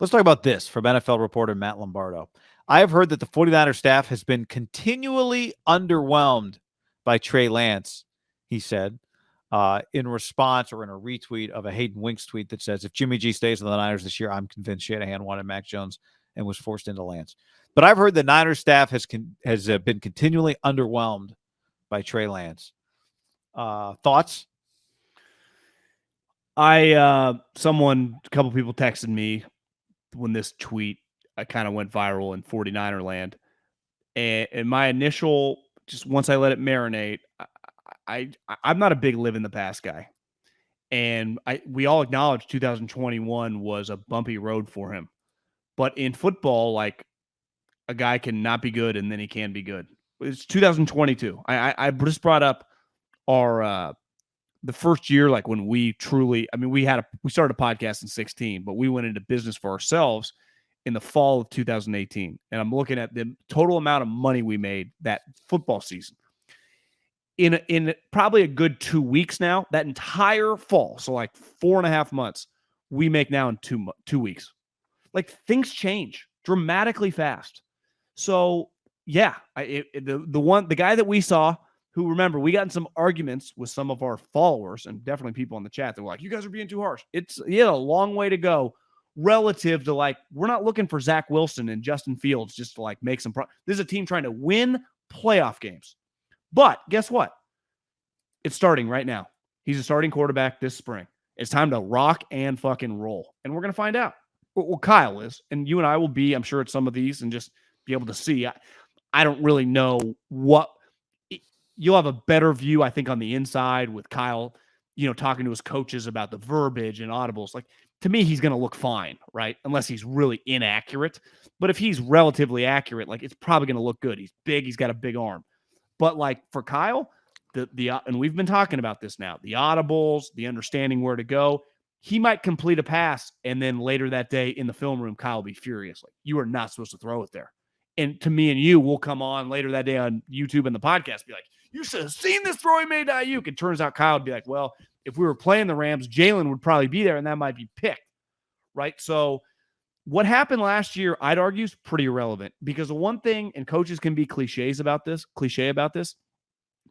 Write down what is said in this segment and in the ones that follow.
Let's talk about this from NFL reporter Matt Lombardo. I have heard that the 49ers staff has been continually underwhelmed by Trey Lance, he said, in response or in a retweet of a Hayden Winks tweet that says, if Jimmy G stays with the Niners this year, I'm convinced Shanahan wanted Mac Jones and was forced into Lance. But I've heard the Niners staff has been continually underwhelmed by Trey Lance. Thoughts? A couple people texted me when this tweet kind of went viral in 49er land. And my initial, just once I let it marinate, I'm not a big live in the past guy. And we all acknowledge 2021 was a bumpy road for him. But in football, like, a guy can not be good and then he can be good. It's 2022. I just brought up our the first year, like when we truly, I mean, we started a podcast in 2016, but we went into business for ourselves in the fall of 2018. And I'm looking at the total amount of money we made that football season. In probably a good 2 weeks now, that entire fall, so like 4.5 months, we make now in 2 weeks. Like, things change dramatically fast. So yeah, the guy that we saw, who, remember, we got in some arguments with some of our followers and definitely people in the chat that were like, you guys are being too harsh. It's a long way to go relative to, like, we're not looking for Zach Wilson and Justin Fields just to, like, make some this is a team trying to win playoff games. But guess what? It's starting right now. He's a starting quarterback this spring. It's time to rock and fucking roll. And we're going to find out. Well, Kyle is, and you and I will be, I'm sure, at some of these and just be able to see. I don't really know what you'll have a better view, I think, on the inside with Kyle, talking to his coaches about the verbiage and audibles. Like, to me, he's going to look fine, right? Unless he's really inaccurate. But if he's relatively accurate, like, it's probably going to look good. He's big. He's got a big arm. But, like, for Kyle, and we've been talking about this now, the audibles, the understanding where to go, he might complete a pass, and then later that day in the film room, Kyle will be furious. Like, you are not supposed to throw it there. And to me and you, we'll come on later that day on YouTube and the podcast, be like, you should have seen this throw he made to Ayuk. It turns out Kyle would be like, well, if we were playing the Rams, Jalen would probably be there, and that might be picked, right? So what happened last year, I'd argue, is pretty irrelevant, because the one thing, and coaches can be cliche about this,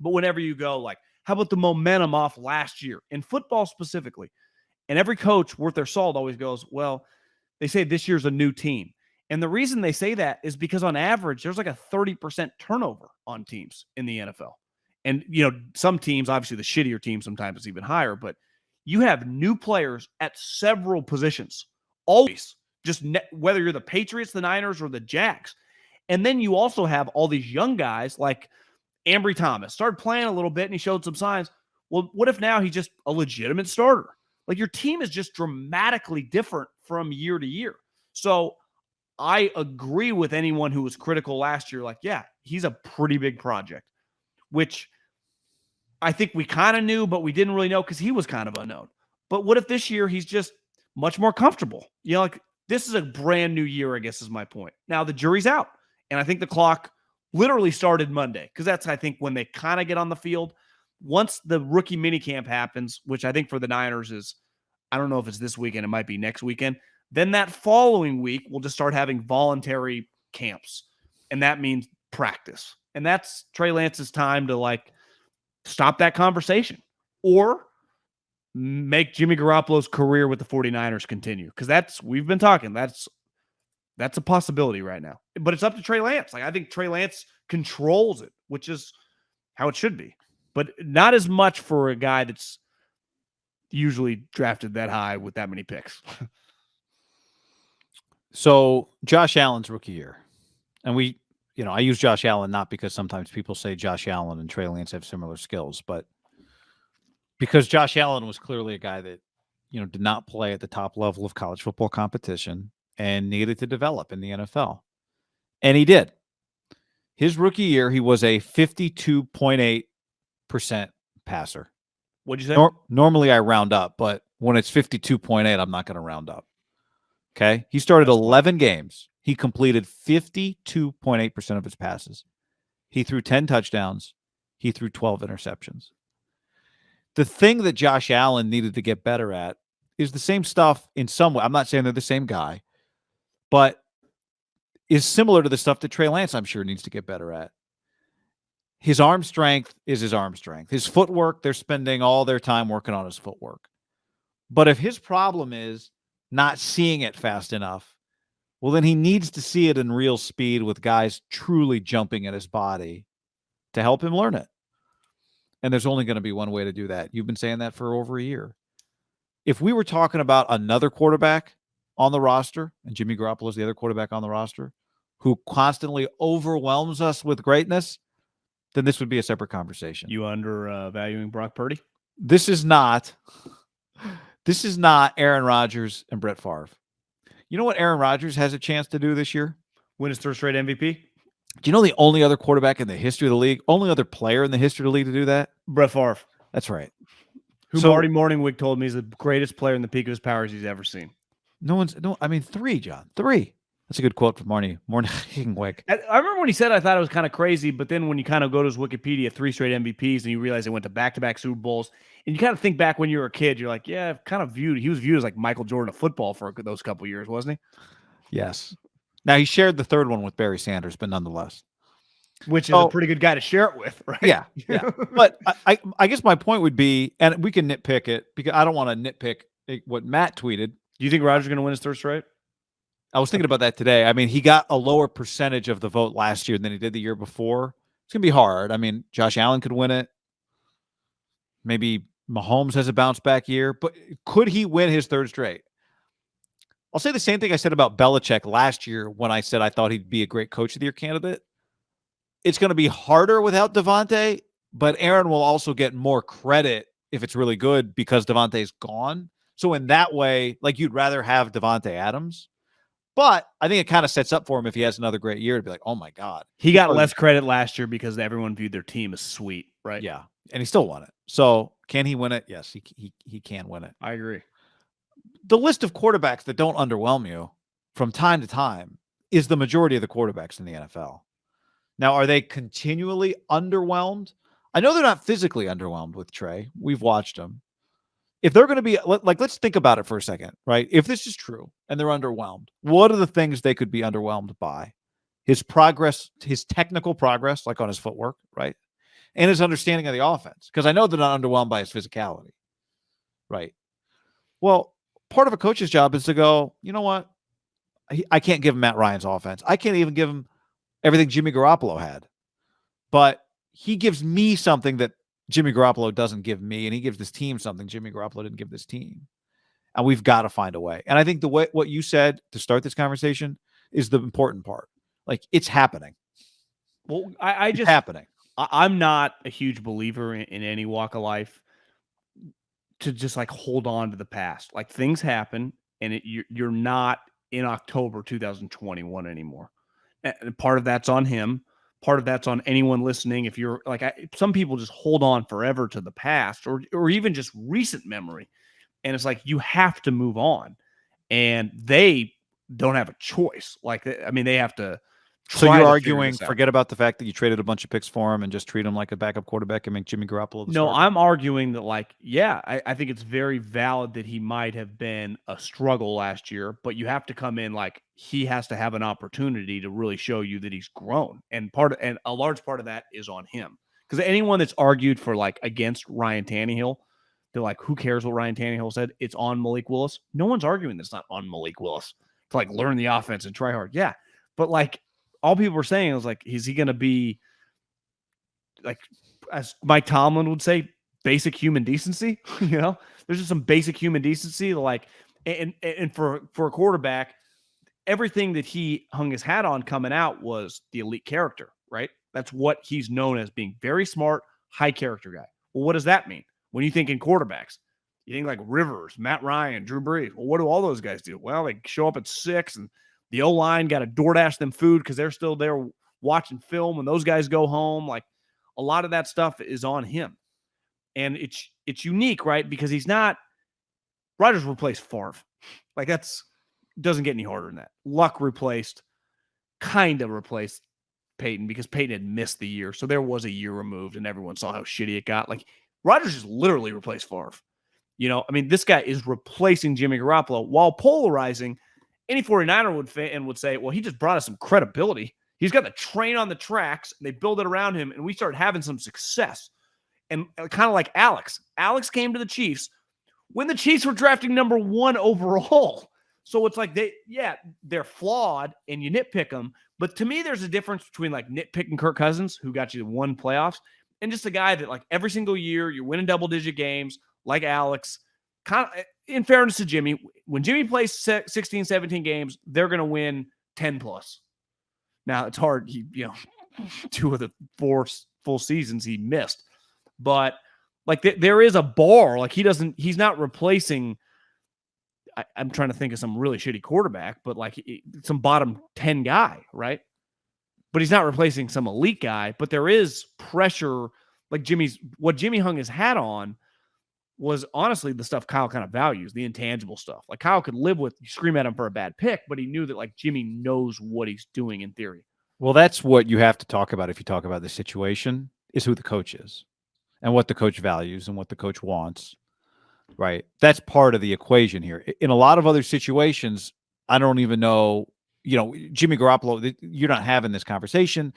but whenever you go, like, how about the momentum off last year in football specifically? And every coach worth their salt always goes, well, they say this year's a new team. And the reason they say that is because on average, there's like a 30% turnover on teams in the NFL. And, some teams, obviously the shittier teams, sometimes it's even higher, but you have new players at several positions, always, just whether you're the Patriots, the Niners, or the Jags. And then you also have all these young guys like Ambry Thomas started playing a little bit and he showed some signs. Well, what if now he's just a legitimate starter? Like, your team is just dramatically different from year to year. So I agree with anyone who was critical last year. Like, yeah, he's a pretty big project, which I think we kind of knew, but we didn't really know because he was kind of unknown. But what if this year he's just much more comfortable? Like, this is a brand new year, I guess is my point. Now the jury's out. And I think the clock literally started Monday, because that's, I think, when they kind of get on the field. Once the rookie minicamp happens, which I think for the Niners is, I don't know if it's this weekend, it might be next weekend, then that following week we'll just start having voluntary camps. And that means practice. And that's Trey Lance's time to, like, stop that conversation or make Jimmy Garoppolo's career with the 49ers continue. Because we've been talking, that's a possibility right now. But it's up to Trey Lance. Like, I think Trey Lance controls it, which is how it should be. But not as much for a guy that's usually drafted that high with that many picks. So Josh Allen's rookie year. And I use Josh Allen not because sometimes people say Josh Allen and Trey Lance have similar skills, but because Josh Allen was clearly a guy that, did not play at the top level of college football competition and needed to develop in the NFL. And he did. His rookie year, he was a 52.8% passer. What'd you say? Normally I round up, but when it's 52.8, I'm not going to round up. Okay? He started 11 games. He completed 52.8% of his passes. He threw 10 touchdowns. He threw 12 interceptions. The thing that Josh Allen needed to get better at is the same stuff in some way. I'm not saying they're the same guy, but is similar to the stuff that Trey Lance, I'm sure, needs to get better at. His arm strength is his arm strength. His footwork, they're spending all their time working on his footwork. But if his problem is not seeing it fast enough, well, then he needs to see it in real speed with guys truly jumping at his body to help him learn it. And there's only going to be one way to do that. You've been saying that for over a year. If we were talking about another quarterback on the roster, and Jimmy Garoppolo is the other quarterback on the roster, who constantly overwhelms us with greatness, then this would be a separate conversation. You undervaluing Brock Purdy? This is not Aaron Rodgers and Brett Favre. You know what Aaron Rodgers has a chance to do this year? Win his third straight MVP? Do you know the only other quarterback in the history of the league, only other player in the history of the league to do that? Brett Favre. That's right. Who Marty Morningwig told me is the greatest player in the peak of his powers he's ever seen. Three, John. Three. That's a good quote from Marty Morningwig. I remember when he said, I thought it was kind of crazy, but then when you kind of go to his Wikipedia, 3 straight MVPs, and you realize they went to back-to-back Super Bowls, and you kind of think back when you were a kid, you're like, yeah, he was viewed as like Michael Jordan of football for those couple years, wasn't he? Yes. Now, he shared the third one with Barry Sanders, but nonetheless. Which is a pretty good guy to share it with, right? Yeah. But I guess my point would be, and we can nitpick it, because I don't want to nitpick what Matt tweeted. Do you think Rodgers is going to win his third straight? I was thinking about that today. I mean, he got a lower percentage of the vote last year than he did the year before. It's going to be hard. I mean, Josh Allen could win it. Maybe Mahomes has a bounce back year, but could he win his third straight? I'll say the same thing I said about Belichick last year when I said I thought he'd be a great coach of the year candidate. It's going to be harder without Devontae, but Aaron will also get more credit if it's really good because Devontae's gone. So in that way, like, you'd rather have Devontae Adams. But I think it kind of sets up for him if he has another great year to be like, oh, my God. He got less credit last year because everyone viewed their team as sweet, right? Yeah, and he still won it. So can he win it? Yes, he can win it. I agree. The list of quarterbacks that don't underwhelm you from time to time is the majority of the quarterbacks in the NFL. Now, are they continually underwhelmed? I know they're not physically underwhelmed with Trey. We've watched them. If they're going to be, let's think about it for a second, right? If this is true and they're underwhelmed, what are the things they could be underwhelmed by? His progress, his technical progress, like on his footwork, right? And his understanding of the offense. Because I know they're not underwhelmed by his physicality, right? Well, part of a coach's job is to go, you know what? I can't give him Matt Ryan's offense. I can't even give him everything Jimmy Garoppolo had. But he gives me something that Jimmy Garoppolo doesn't give me, and he gives this team something Jimmy Garoppolo didn't give this team. And we've got to find a way. And I think what you said to start this conversation is the important part. Like, it's happening. Well, it's happening. I'm not a huge believer in any walk of life to just like hold on to the past. Like, things happen, and you're not in October 2021 anymore. And part of that's on him. Part of that's on anyone listening. If you're like, some people just hold on forever to the past or even just recent memory. And it's like, you have to move on, and they don't have a choice. Like, I mean, they have to. So you're arguing, forget about the fact that you traded a bunch of picks for him and just treat him like a backup quarterback and make Jimmy Garoppolo the starter? I'm arguing that, like, yeah, I think it's very valid that he might have been a struggle last year, but you have to come in like he has to have an opportunity to really show you that he's grown. And a large part of that is on him. Because anyone that's argued for like against Ryan Tannehill, they're like, who cares what Ryan Tannehill said? It's on Malik Willis. No one's arguing that's not on Malik Willis to like learn the offense and try hard. Yeah. But like, all people were saying was like, is he going to be like, as Mike Tomlin would say, basic human decency? You know, there's just some basic human decency. Like, and for a quarterback, everything that he hung his hat on coming out was the elite character, right? That's what he's known as, being very smart, high character guy. Well, what does that mean? When you think in quarterbacks, you think like Rivers, Matt Ryan, Drew Brees. Well, what do all those guys do? Well, they show up at 6 and the O-line got to DoorDash them food because they're still there watching film when those guys go home. Like, a lot of that stuff is on him. And it's unique, right? Because he's not – Rodgers replaced Favre. Like, doesn't get any harder than that. Luck kind of replaced Peyton because Peyton had missed the year. So there was a year removed and everyone saw how shitty it got. Like, Rodgers just literally replaced Favre. You know, I mean, this guy is replacing Jimmy Garoppolo while polarizing. any 49er would say, well, he just brought us some credibility. He's got the train on the tracks, and they build it around him, and we started having some success. And kind of like Alex. Alex came to the Chiefs when the Chiefs were drafting number 1 overall. So it's like they're flawed, and you nitpick them. But to me, there's a difference between like nitpicking Kirk Cousins, who got you 1 playoffs, and just a guy that like every single year you're winning double-digit games, like Alex. Kind of, in fairness to Jimmy, when Jimmy plays 16, 17 games, they're going to win 10 plus. Now, it's hard. 2 of the 4 full seasons he missed. But like there is a bar. Like he's not replacing. I'm trying to think of some really shitty quarterback, but like some bottom 10 guy, right? But he's not replacing some elite guy. But there is pressure. Like what Jimmy hung his hat on was honestly the stuff Kyle kind of values, the intangible stuff. Like Kyle could live with scream at him for a bad pick, but he knew that like Jimmy knows what he's doing in theory. Well, that's what you have to talk about if you talk about the situation, is who the coach is and what the coach values and what the coach wants, right? That's part of the equation here. In a lot of other situations, I don't even know, Jimmy Garoppolo, you're not having this conversation.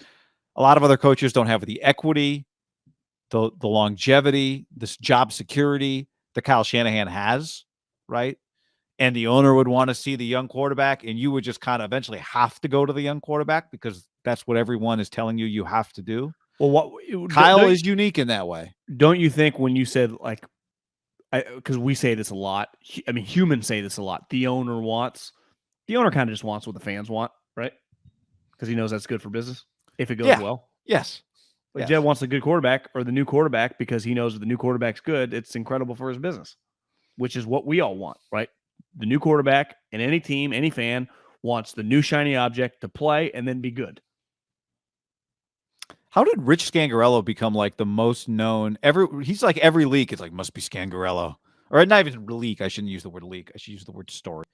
A lot of other coaches don't have the equity, the longevity, this job security that Kyle Shanahan has, right? And the owner would want to see the young quarterback, and you would just kind of eventually have to go to the young quarterback because that's what everyone is telling you have to do. Well, Kyle is unique in that way. Don't you think when you said like, because we say this a lot, I mean, humans say this a lot, the owner kind of just wants what the fans want, right? Because he knows that's good for business if it goes well. Yes. Like Jed wants a good quarterback or the new quarterback because he knows if the new quarterback's good, it's incredible for his business, which is what we all want, right? The new quarterback and any team, any fan wants the new shiny object to play and then be good. How did Rich Scangarello become like the most known? He's like every leak. It's like must be Scangarello, or not even leak. I shouldn't use the word leak. I should use the word story.